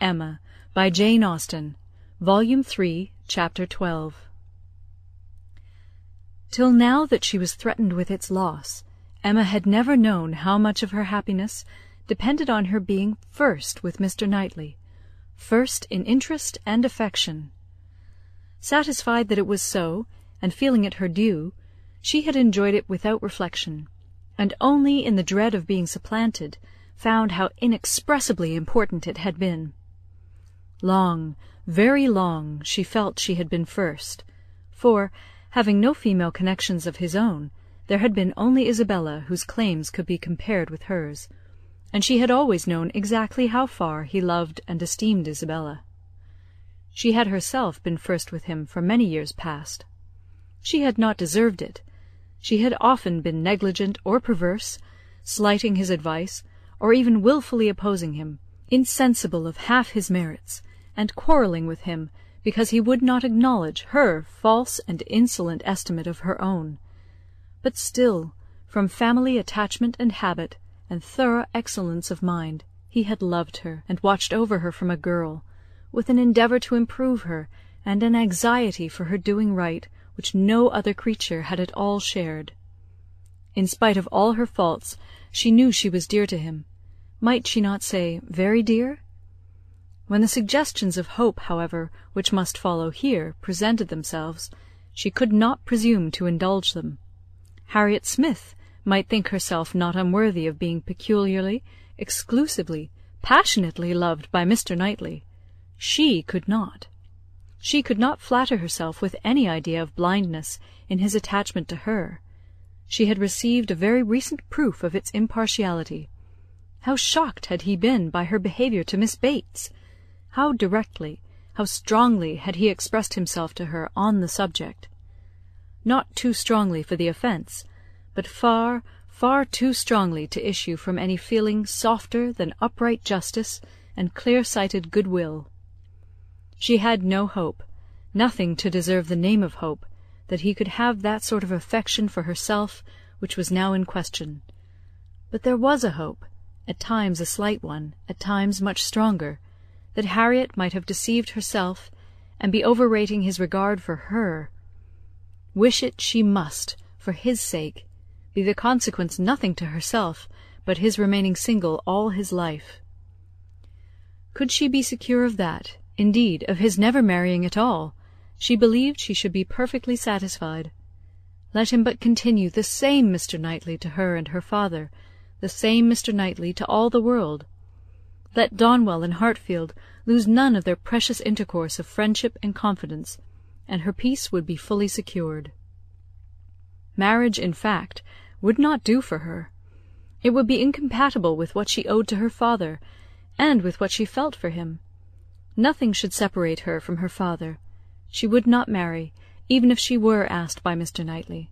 Emma, by Jane Austen, Volume 3, Chapter 12. Till now that she was threatened with its loss, Emma had never known how much of her happiness depended on her being first with Mr. Knightley, first in interest and affection. Satisfied that it was so, and feeling it her due, she had enjoyed it without reflection, and only in the dread of being supplanted found how inexpressibly important it had been. Long, very long, she felt she had been first, for, having no female connections of his own, there had been only Isabella whose claims could be compared with hers, and she had always known exactly how far he loved and esteemed Isabella. She had herself been first with him for many years past. She had not deserved it. She had often been negligent or perverse, slighting his advice, or even wilfully opposing him, insensible of half his merits, and quarrelling with him because he would not acknowledge her false and insolent estimate of her own. But still, from family attachment and habit, and thorough excellence of mind, he had loved her, and watched over her from a girl, with an endeavour to improve her, and an anxiety for her doing right, which no other creature had at all shared. In spite of all her faults, she knew she was dear to him. Might she not say very dear? When the suggestions of hope, however, which must follow here, presented themselves, she could not presume to indulge them. Harriet Smith might think herself not unworthy of being peculiarly, exclusively, passionately loved by Mr. Knightley. She could not. She could not flatter herself with any idea of blindness in his attachment to her. She had received a very recent proof of its impartiality. How shocked had he been by her behaviour to Miss Bates! How directly, how strongly had he expressed himself to her on the subject! Not too strongly for the offence, but far, far too strongly to issue from any feeling softer than upright justice and clear-sighted good-will. She had no hope, nothing to deserve the name of hope, that he could have that sort of affection for herself which was now in question. But there was a hope, at times a slight one, at times much stronger, that Harriet might have deceived herself, and be overrating his regard for her. Wish it she must, for his sake, be the consequence nothing to herself, but his remaining single all his life. Could she be secure of that, indeed of his never marrying at all, she believed she should be perfectly satisfied. Let him but continue the same Mr. Knightley to her and her father, the same Mr. Knightley to all the world. Let Donwell and Hartfield lose none of their precious intercourse of friendship and confidence, and her peace would be fully secured. Marriage, in fact, would not do for her. It would be incompatible with what she owed to her father, and with what she felt for him. Nothing should separate her from her father. She would not marry, even if she were asked by Mr. Knightley.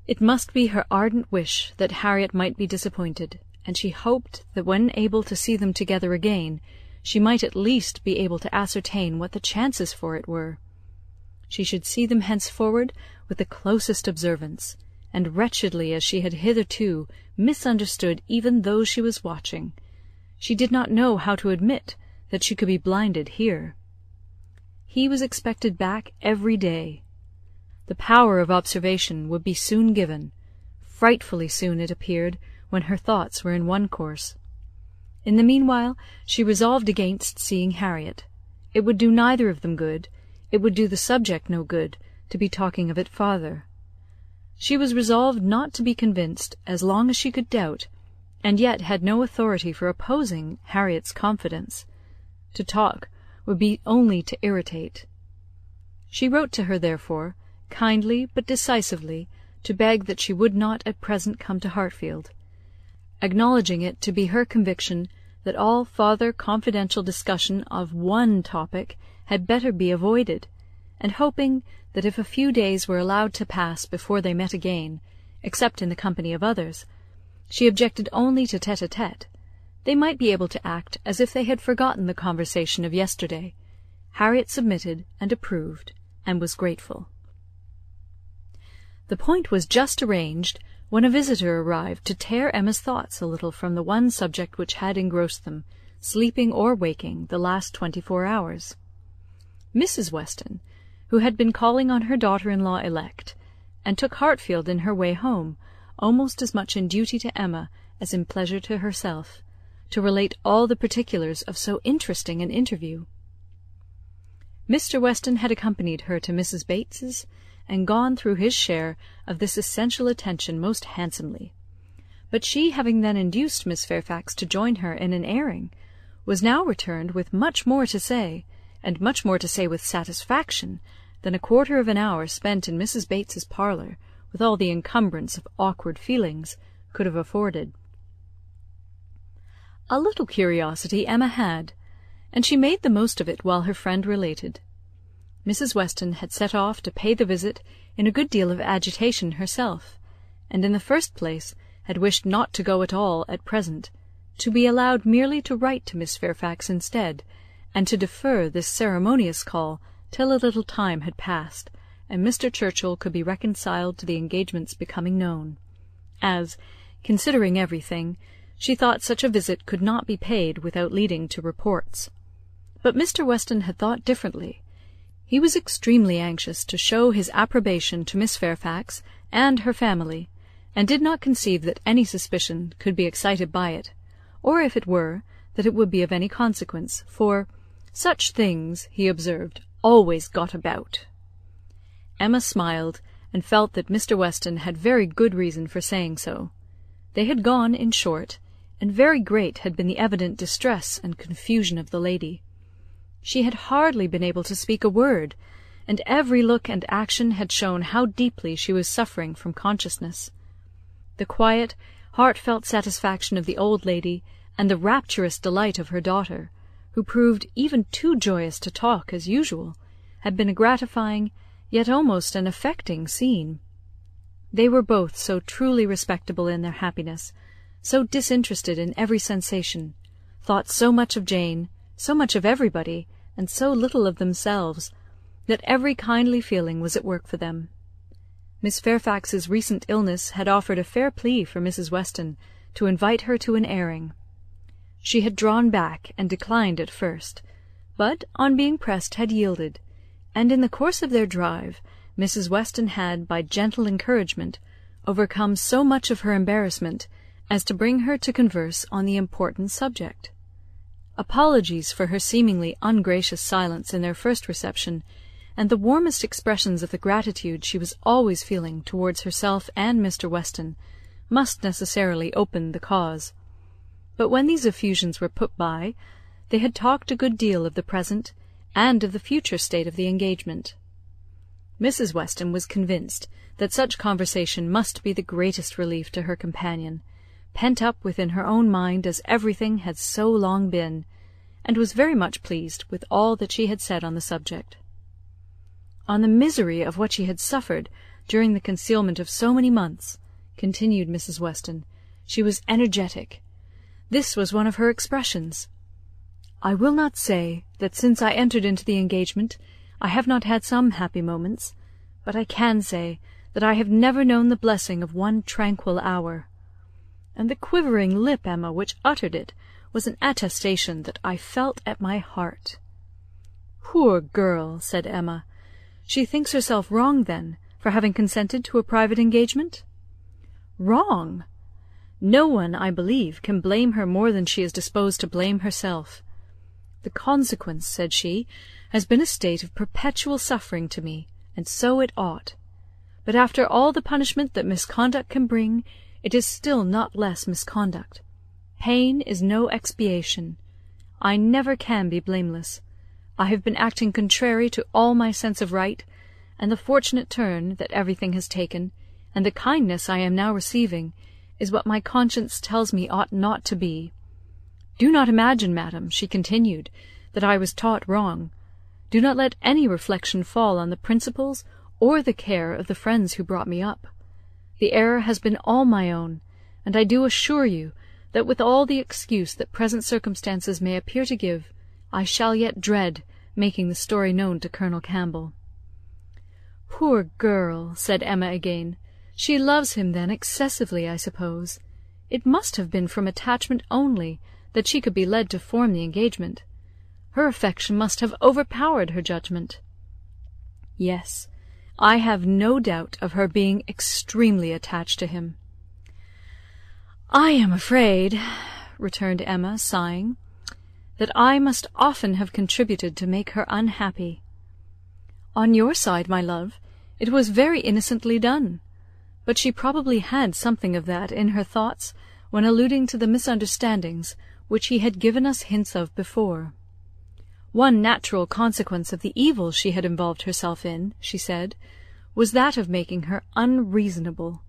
It must be her ardent wish that Harriet might be disappointed, and she hoped that when able to see them together again, she might at least be able to ascertain what the chances for it were. She should see them henceforward with the closest observance, and wretchedly as she had hitherto misunderstood even those she was watching, she did not know how to admit that she could be blinded here. He was expected back every day. The power of observation would be soon given, frightfully soon it appeared, when her thoughts were in one course. In the meanwhile she resolved against seeing Harriet. It would do neither of them good, it would do the subject no good, to be talking of it farther. She was resolved not to be convinced as long as she could doubt, and yet had no authority for opposing Harriet's confidence. To talk would be only to irritate. She wrote to her, therefore, kindly but decisively, to beg that she would not at present come to Hartfield, acknowledging it to be her conviction that all farther confidential discussion of one topic had better be avoided, and hoping that if a few days were allowed to pass before they met again, except in the company of others, she objected only to tete-a-tete, they might be able to act as if they had forgotten the conversation of yesterday. Harriet submitted and approved, and was grateful. The point was just arranged when a visitor arrived to tear Emma's thoughts a little from the one subject which had engrossed them, sleeping or waking, the last 24 hours. Mrs. Weston, who had been calling on her daughter-in-law elect, and took Hartfield in her way home, almost as much in duty to Emma as in pleasure to herself, to relate all the particulars of so interesting an interview. Mr. Weston had accompanied her to Mrs. Bates's, and gone through his share of this essential attention most handsomely; but she having then induced Miss Fairfax to join her in an airing, was now returned with much more to say, and much more to say with satisfaction, than a quarter of an hour spent in Mrs. Bates's parlour, with all the encumbrance of awkward feelings, could have afforded. A little curiosity Emma had, and she made the most of it while her friend related. Mrs. Weston had set off to pay the visit in a good deal of agitation herself, and in the first place had wished not to go at all at present, to be allowed merely to write to Miss Fairfax instead, and to defer this ceremonious call till a little time had passed, and Mr. Churchill could be reconciled to the engagements becoming known, as, considering everything, she thought such a visit could not be paid without leading to reports. But Mr. Weston had thought differently. He was extremely anxious to show his approbation to Miss Fairfax and her family, and did not conceive that any suspicion could be excited by it, or if it were, that it would be of any consequence, for "such things," he observed, "always got about." Emma smiled, and felt that Mr. Weston had very good reason for saying so. They had gone, in short, and very great had been the evident distress and confusion of the lady. She had hardly been able to speak a word, and every look and action had shown how deeply she was suffering from consciousness. The quiet, heartfelt satisfaction of the old lady, and the rapturous delight of her daughter, who proved even too joyous to talk as usual, had been a gratifying, yet almost an affecting scene. They were both so truly respectable in their happiness, so disinterested in every sensation, thought so much of Jane, so much of everybody, and so little of themselves, that every kindly feeling was at work for them. Miss Fairfax's recent illness had offered a fair plea for Mrs. Weston to invite her to an airing. She had drawn back and declined at first, but, on being pressed, had yielded, and in the course of their drive Mrs. Weston had, by gentle encouragement, overcome so much of her embarrassment as to bring her to converse on the important subject. Apologies for her seemingly ungracious silence in their first reception, and the warmest expressions of the gratitude she was always feeling towards herself and Mr. Weston, must necessarily open the cause. But when these effusions were put by, they had talked a good deal of the present, and of the future state of the engagement. Mrs. Weston was convinced that such conversation must be the greatest relief to her companion, pent up within her own mind as everything had so long been, and was very much pleased with all that she had said on the subject. On the misery of what she had suffered during the concealment of so many months, continued Mrs. Weston, she was energetic. This was one of her expressions: "I will not say that since I entered into the engagement I have not had some happy moments, but I can say that I have never known the blessing of one tranquil hour." And the quivering lip, Emma, which uttered it, was an attestation that I felt at my heart. "Poor girl!" said Emma. "She thinks herself wrong, then, for having consented to a private engagement?" "Wrong! No one, I believe, can blame her more than she is disposed to blame herself. The consequence," said she, "has been a state of perpetual suffering to me, and so it ought. But after all the punishment that misconduct can bring, it is still not less misconduct. Pain is no expiation. I never can be blameless. I have been acting contrary to all my sense of right, and the fortunate turn that everything has taken, and the kindness I am now receiving, is what my conscience tells me ought not to be. Do not imagine, madam," she continued, "that I was taught wrong. Do not let any reflection fall on the principles or the care of the friends who brought me up. The error has been all my own, and I do assure you that with all the excuse that present circumstances may appear to give, I shall yet dread making the story known to Colonel Campbell." "Poor girl!" said Emma again. "She loves him, then, excessively, I suppose. It must have been from attachment only that she could be led to form the engagement. Her affection must have overpowered her judgment. Yes, I have no doubt of her being extremely attached to him. I am afraid, returned Emma, sighing, that I must often have contributed to make her unhappy. On your side, my love, it was very innocently done, but she probably had something of that in her thoughts when alluding to the misunderstandings which he had given us hints of before. One natural consequence of the evil she had involved herself in, she said, was that of making her unreasonable.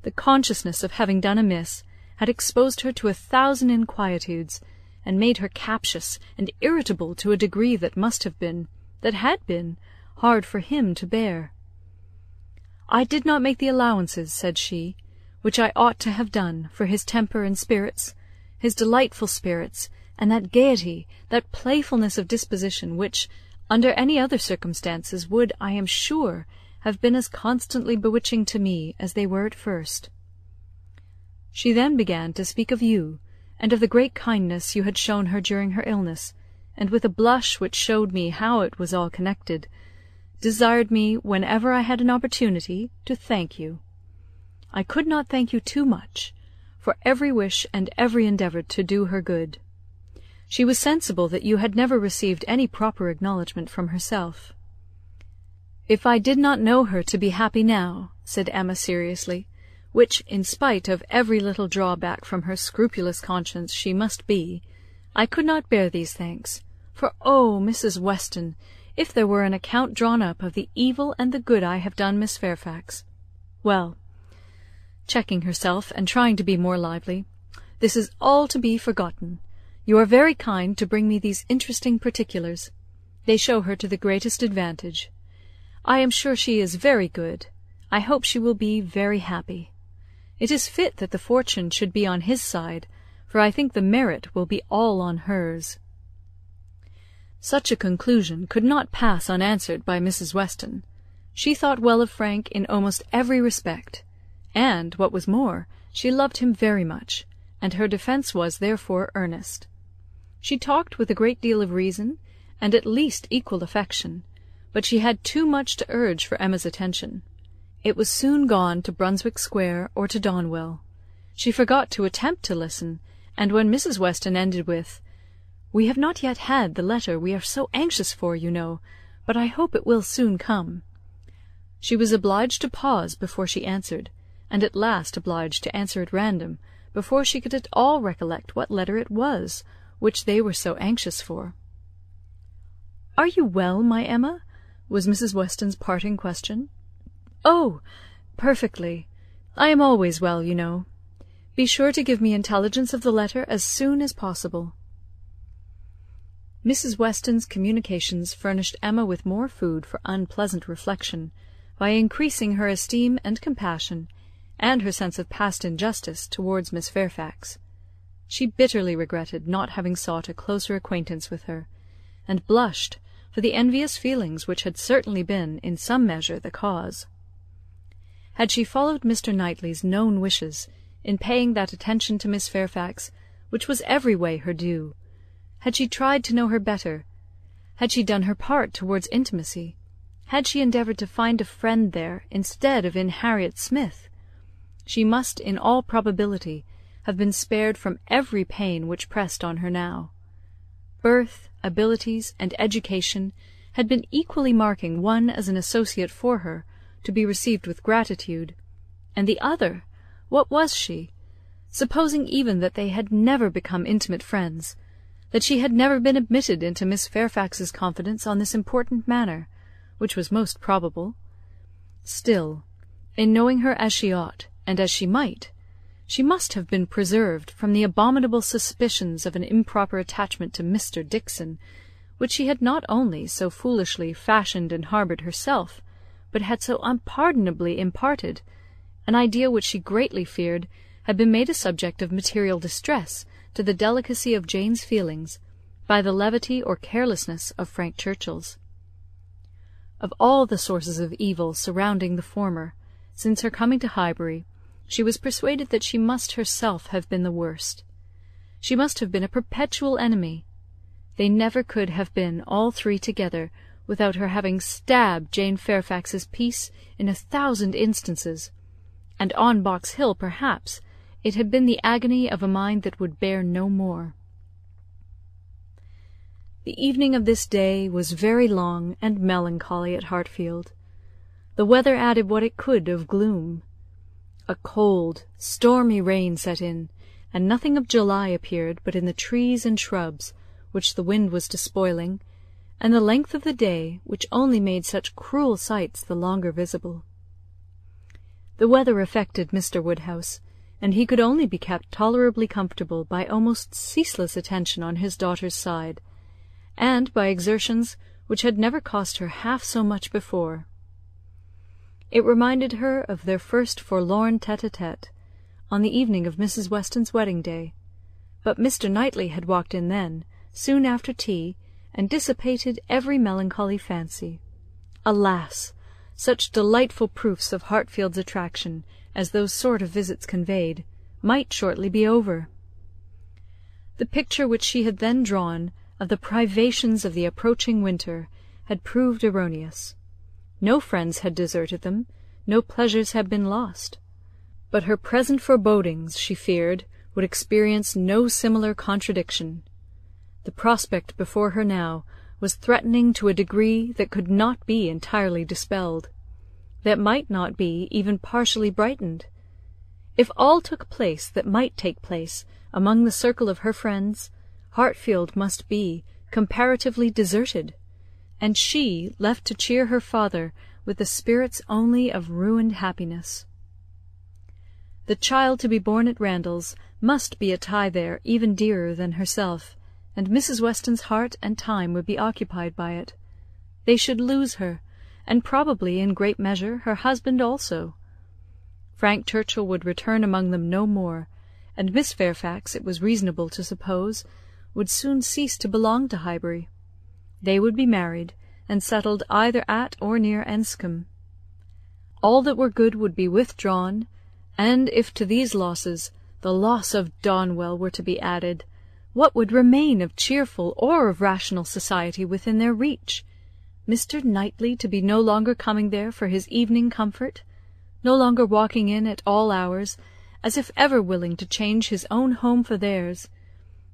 The consciousness of having done amiss had exposed her to 1,000 inquietudes, and made her captious and irritable to a degree that had been, hard for him to bear. I did not make the allowances, said she, which I ought to have done for his temper and spirits, his delightful spirits, and that gaiety, that playfulness of disposition which, under any other circumstances, would, I am sure, have been as constantly bewitching to me as they were at first. She then began to speak of you, and of the great kindness you had shown her during her illness, and with a blush which showed me how it was all connected, desired me, whenever I had an opportunity, to thank you. I could not thank you too much, for every wish and every endeavour to do her good. She was sensible that you had never received any proper acknowledgment from herself. If I did not know her to be happy now, said Emma seriously, which, in spite of every little drawback from her scrupulous conscience, she must be, I could not bear these thanks, for, oh, Mrs. Weston, if there were an account drawn up of the evil and the good I have done Miss Fairfax. Well, checking herself, and trying to be more lively, this is all to be forgotten. You are very kind to bring me these interesting particulars. They show her to the greatest advantage. I am sure she is very good. I hope she will be very happy. It is fit that the fortune should be on his side, for I think the merit will be all on hers. Such a conclusion could not pass unanswered by Mrs. Weston. She thought well of Frank in almost every respect, and, what was more, she loved him very much, and her defence was therefore earnest. She talked with a great deal of reason, and at least equal affection, but she had too much to urge for Emma's attention. It was soon gone to Brunswick Square or to Donwell. She forgot to attempt to listen, and when Mrs. Weston ended with, "We have not yet had the letter we are so anxious for, you know, but I hope it will soon come," she was obliged to pause before she answered, and at last obliged to answer at random, before she could at all recollect what letter it was which they were so anxious for. "Are you well, my Emma?" was Mrs. Weston's parting question. "Oh, perfectly. I am always well, you know. Be sure to give me intelligence of the letter as soon as possible." Mrs. Weston's communications furnished Emma with more food for unpleasant reflection, by increasing her esteem and compassion, and her sense of past injustice towards Miss Fairfax. She bitterly regretted not having sought a closer acquaintance with her, and blushed for the envious feelings which had certainly been, in some measure, the cause. Had she followed Mr. Knightley's known wishes in paying that attention to Miss Fairfax which was every way her due, had she tried to know her better, had she done her part towards intimacy, had she endeavoured to find a friend there instead of in Harriet Smith, she must in all probability have been spared from every pain which pressed on her now. Birth, abilities, and education had been equally marking one as an associate for her, to be received with gratitude, and the other, what was she? Supposing even that they had never become intimate friends, that she had never been admitted into Miss Fairfax's confidence on this important matter, which was most probable, still, in knowing her as she ought, and as she might, she must have been preserved from the abominable suspicions of an improper attachment to Mr. Dixon, which she had not only so foolishly fashioned and harboured herself, but had so unpardonably imparted, an idea which she greatly feared had been made a subject of material distress to the delicacy of Jane's feelings by the levity or carelessness of Frank Churchill's. Of all the sources of evil surrounding the former, since her coming to Highbury, she was persuaded that she must herself have been the worst. She must have been a perpetual enemy. They never could have been, all three together, without her having stabbed Jane Fairfax's peace in 1,000 instances, and on Box Hill, perhaps, it had been the agony of a mind that would bear no more. The evening of this day was very long and melancholy at Hartfield. The weather added what it could of gloom. A cold, stormy rain set in, and nothing of July appeared but in the trees and shrubs, which the wind was despoiling, and the length of the day, which only made such cruel sights the longer visible. The weather affected Mr. Woodhouse, and he could only be kept tolerably comfortable by almost ceaseless attention on his daughter's side, and by exertions which had never cost her half so much before. It reminded her of their first forlorn tete-a-tete, on the evening of Mrs. Weston's wedding day, but Mr. Knightley had walked in then, soon after tea, and dissipated every melancholy fancy. Alas! Such delightful proofs of Hartfield's attraction as those sort of visits conveyed, might shortly be over. The picture which she had then drawn of the privations of the approaching winter had proved erroneous. No friends had deserted them, no pleasures had been lost. But her present forebodings, she feared, would experience no similar contradiction. The prospect before her now was threatening to a degree that could not be entirely dispelled, that might not be even partially brightened. If all took place that might take place among the circle of her friends, Hartfield must be comparatively deserted, and she left to cheer her father with the spirits only of ruined happiness. The child to be born at Randalls must be a tie there even dearer than herself, and Mrs. Weston's heart and time would be occupied by it. They should lose her, and probably in great measure her husband also. Frank Churchill would return among them no more, and Miss Fairfax, it was reasonable to suppose, would soon cease to belong to Highbury. They would be married, and settled either at or near Enscombe. All that were good would be withdrawn, and if to these losses the loss of Donwell were to be added, what would remain of cheerful or of rational society within their reach? Mr. Knightley to be no longer coming there for his evening comfort, no longer walking in at all hours, as if ever willing to change his own home for theirs.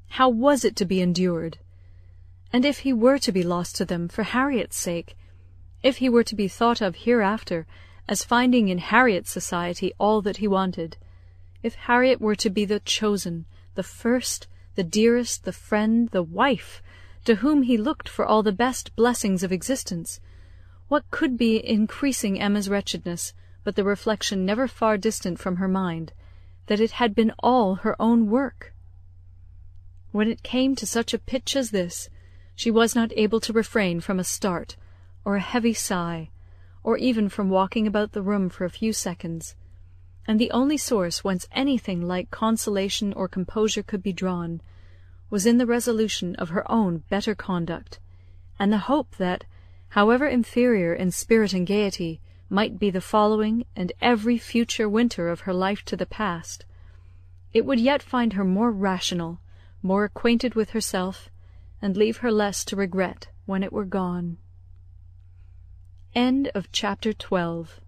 How was it to be endured? And if he were to be lost to them for Harriet's sake, if he were to be thought of hereafter as finding in Harriet's society all that he wanted, if Harriet were to be the chosen, the first, the dearest, the friend, the wife, to whom he looked for all the best blessings of existence, what could be increasing Emma's wretchedness but the reflection never far distant from her mind, that it had been all her own work? When it came to such a pitch as this, she was not able to refrain from a start, or a heavy sigh, or even from walking about the room for a few seconds, and the only source whence anything like consolation or composure could be drawn was in the resolution of her own better conduct, and the hope that, however inferior in spirit and gaiety might be the following and every future winter of her life to the past, it would yet find her more rational, more acquainted with herself, and leave her less to regret when it were gone. Chapter 12.